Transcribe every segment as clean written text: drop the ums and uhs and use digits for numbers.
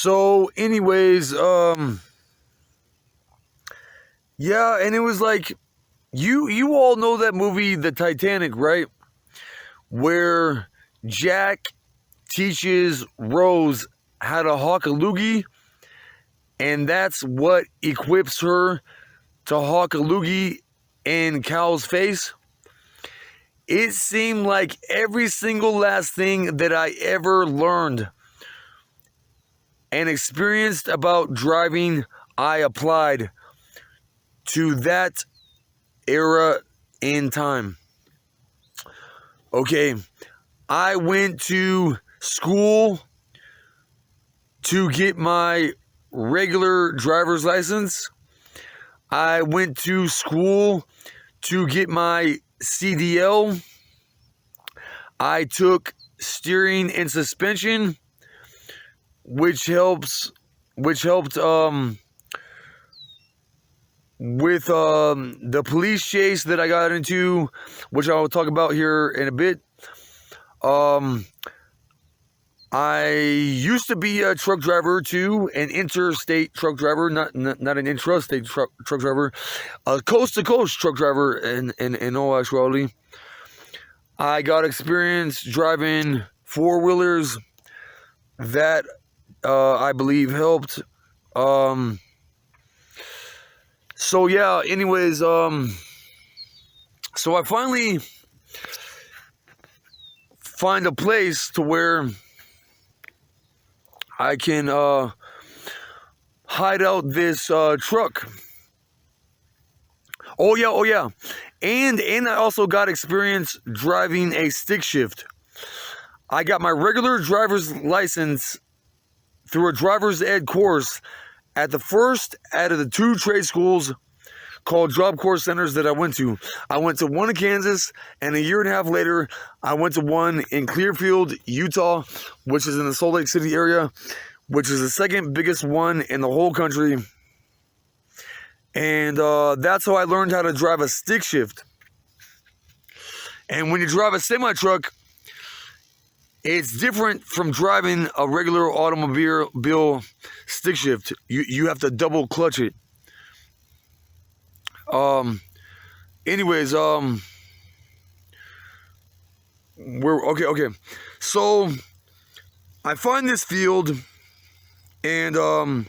So, anyways, yeah, and it was like you all know that movie, The Titanic, right? Where Jack teaches Rose how to hawk a loogie, and that's what equips her to hawk a loogie in Cal's face. It seemed like every single last thing that I ever learned and experienced about driving, I applied to that era in time. Okay, I went to school to get my regular driver's license. I went to school to get my CDL. I took steering and suspension, which helped with the police chase that I got into, which I will talk about here in a bit. I used to be a truck driver too, an interstate truck driver, not an intrastate truck driver, a coast-to-coast truck driver in all actuality. I got experience driving four-wheelers that I believe helped. So yeah, anyways, so I finally find a place to where I can hide out this truck. Oh yeah. And I also got experience driving a stick shift. I got my regular driver's license through a driver's ed course at the first out of the two trade schools called Job Corps Centers that I went to. I went to one in Kansas, and a year and a half later, I went to one in Clearfield, Utah, which is in the Salt Lake City area, which is the second biggest one in the whole country. And that's how I learned how to drive a stick shift. And when you drive a semi-truck, it's different from driving a regular automobile stick shift. You have to double clutch it. Anyways, we're okay. So I find this field, and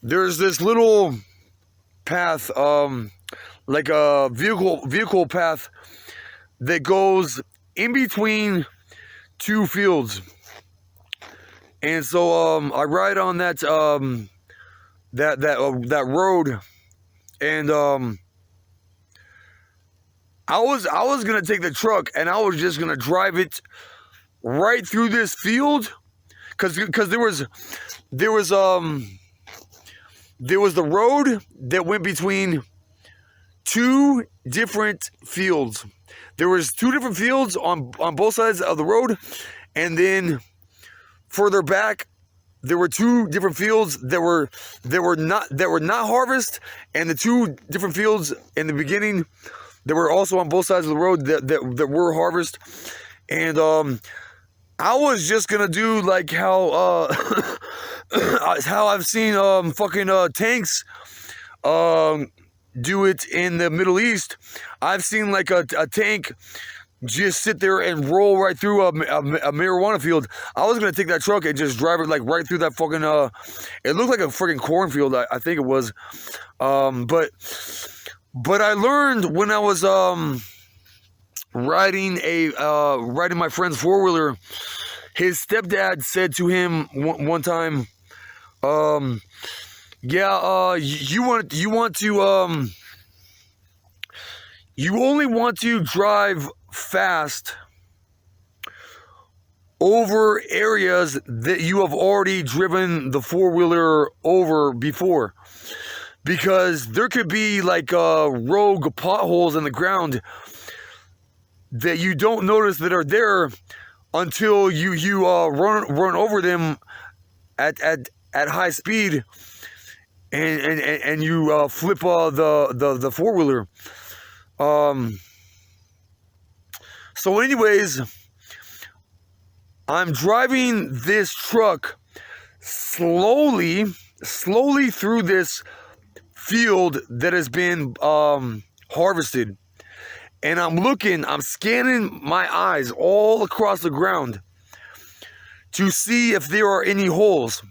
there's this little path, like a vehicle path that goes in between two fields. And so I ride on that that road, and I was gonna take the truck, and I was just gonna drive it right through this field, because there was the road that went between two different fields. There was two different fields on both sides of the road, and then further back there were two different fields that were not harvest, and the two different fields in the beginning that were also on both sides of the road that were harvest. And I was just gonna do like how how I've seen fucking tanks do it in the Middle East. I've seen like a tank just sit there and roll right through a marijuana field. I was gonna take that truck and just drive it like right through that fucking it looked like a freaking cornfield, I think it was. But I learned when I was riding my friend's four-wheeler, his stepdad said to him one time, you only want to drive fast over areas that you have already driven the four-wheeler over before, because there could be like rogue potholes in the ground that you don't notice that are there until you run over them at high speed, and you flip the four-wheeler. So anyways, I'm driving this truck slowly through this field that has been harvested. And I'm scanning my eyes all across the ground to see if there are any holes.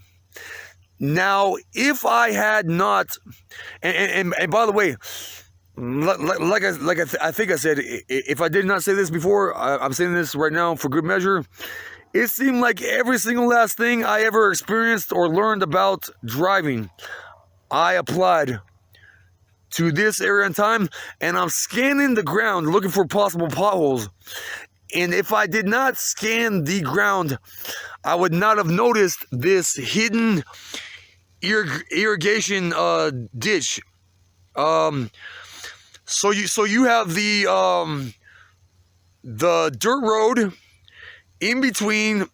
Now, if I had not, and by the way, I think I said, if I did not say this before, I'm saying this right now for good measure. It seemed like every single last thing I ever experienced or learned about driving, I applied to this area in time, and I'm scanning the ground looking for possible potholes. And if I did not scan the ground, I would not have noticed this hidden irrigation ditch. So you have the dirt road in between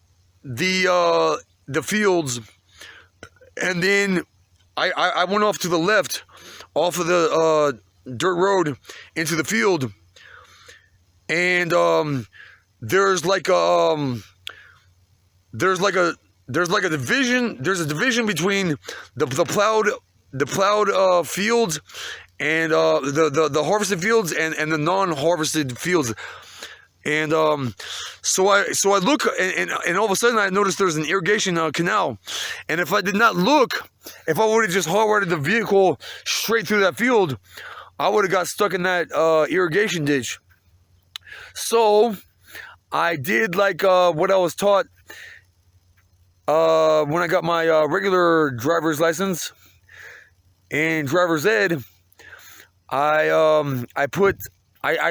the fields, and then I went off to the left, off of the dirt road into the field, and there's like a division. There's a division between the plowed fields and the harvested fields and the non-harvested fields. And so I look, and all of a sudden I noticed there's an irrigation canal. And if I did not look, if I would have just hardwired the vehicle straight through that field, I would have got stuck in that irrigation ditch. So I did like what I was taught when I got my regular driver's license and driver's ed. I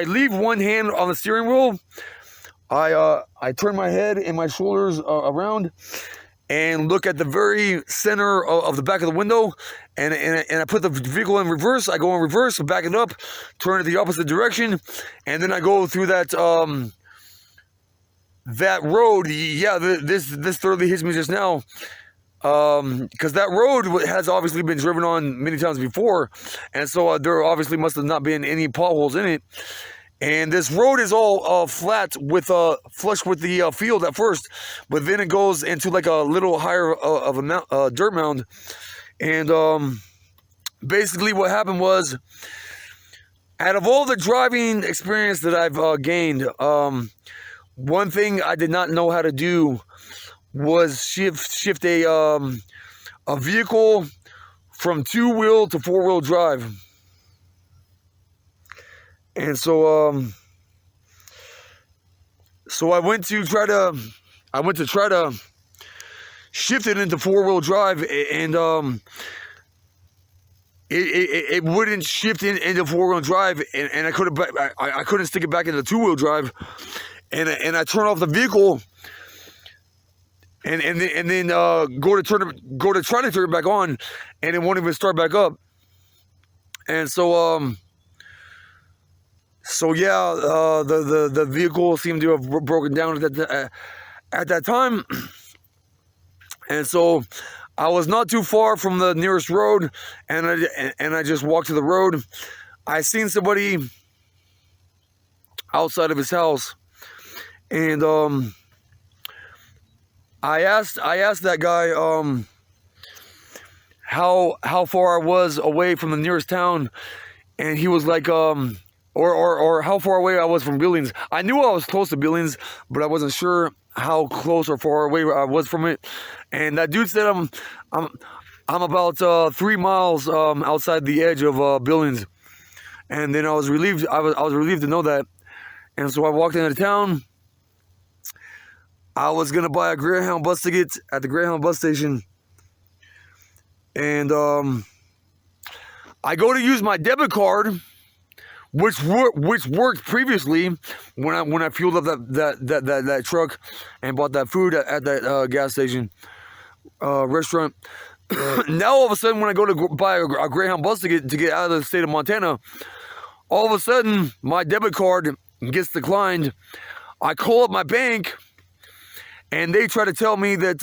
leave one hand on the steering wheel. I turn my head and my shoulders around and look at the very center of the back of the window, and I put the vehicle in reverse. I go in reverse, back it up, turn it the opposite direction, and then I go through that road. Yeah, this thoroughly hits me just now. Because that road has obviously been driven on many times before, and so there obviously must have not been any potholes in it. And this road is all flat with flush with the field at first, but then it goes into like a little higher of a dirt mound. And basically, what happened was, out of all the driving experience that I've gained, one thing I did not know how to do was shift a vehicle from 2-wheel to 4-wheel drive. And so I went to try to shift it into 4-wheel drive, and it wouldn't shift into 4-wheel drive, and I couldn't stick it back into 2-wheel drive, and I turned off the vehicle. And then go to try to turn it back on, and it won't even start back up. And so yeah, the vehicle seemed to have broken down at that time. And so I was not too far from the nearest road, and I just walked to the road. I seen somebody outside of his house, and I asked that guy how far I was away from the nearest town, and he was like or how far away I was from Billings. I knew I was close to Billings, but I wasn't sure how close or far away I was from it. And that dude said I'm about 3 miles outside the edge of Billings. And then I was relieved. I was relieved to know that. And so I walked into town. I was gonna buy a Greyhound bus ticket at the Greyhound bus station, and I go to use my debit card, which worked previously when I fueled up that truck and bought that food at that gas station restaurant. Now all of a sudden, when I go to buy a Greyhound bus ticket to get out of the state of Montana, all of a sudden my debit card gets declined. I call up my bank, and they try to tell me that,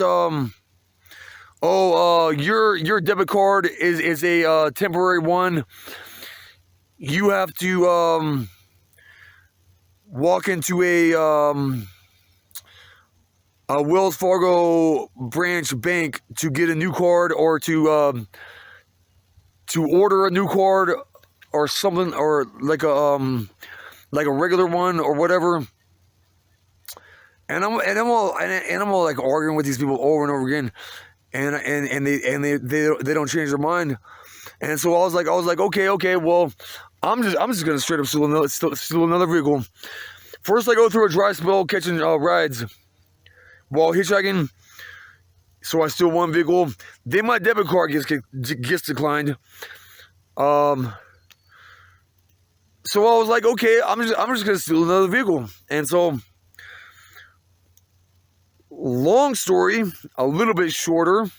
your debit card is a temporary one. You have to walk into a Wells Fargo branch bank to get a new card, or to order a new card or something, or like a regular one or whatever. And I'm all like arguing with these people over and over again, and they don't change their mind. And so I was like, okay, well, I'm just gonna straight up steal another vehicle. First, I go through a dry spell catching rides while hitchhiking. So I steal one vehicle. Then my debit card gets declined. So I was like, okay, I'm just gonna steal another vehicle. And so, long story, a little bit shorter.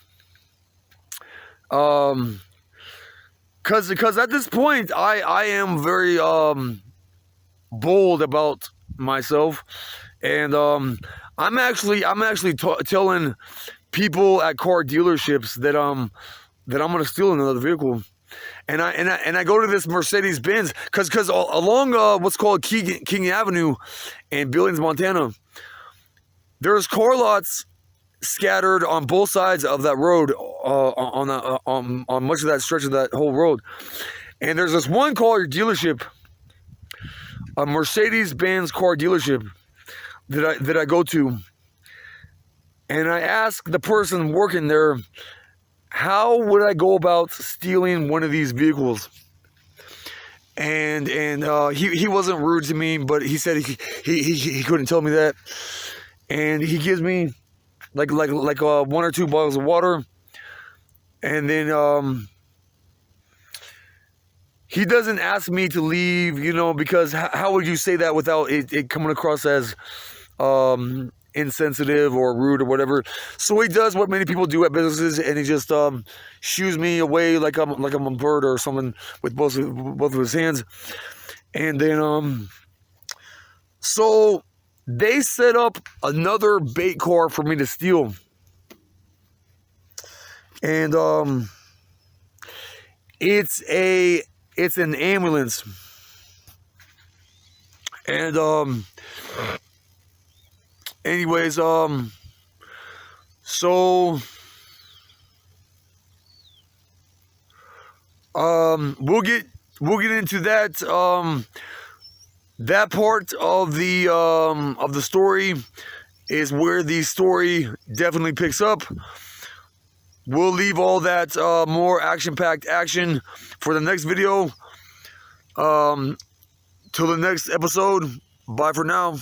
Cause at this point I am very bold about myself, and I'm actually telling people at car dealerships that I'm gonna steal another vehicle. And I go to this Mercedes Benz, cause along what's called King Avenue in Billings, Montana, there's car lots scattered on both sides of that road, on much of that stretch of that whole road. And there's this one car dealership, a Mercedes-Benz car dealership that I go to, and I ask the person working there, how would I go about stealing one of these vehicles? And he wasn't rude to me, but he said he couldn't tell me that, and he gives me like 1 or 2 bottles of water, and then he doesn't ask me to leave, because how would you say that without it coming across as insensitive or rude or whatever? So he does what many people do at businesses, and he just shoos me away like I'm a bird or something with both of his hands. And then so they set up another bait car for me to steal, and it's an ambulance. And anyways, so we'll get into that. That part of the story is where the story definitely picks up. We'll leave all that more action-packed action for the next video. Till the next episode. Bye for now.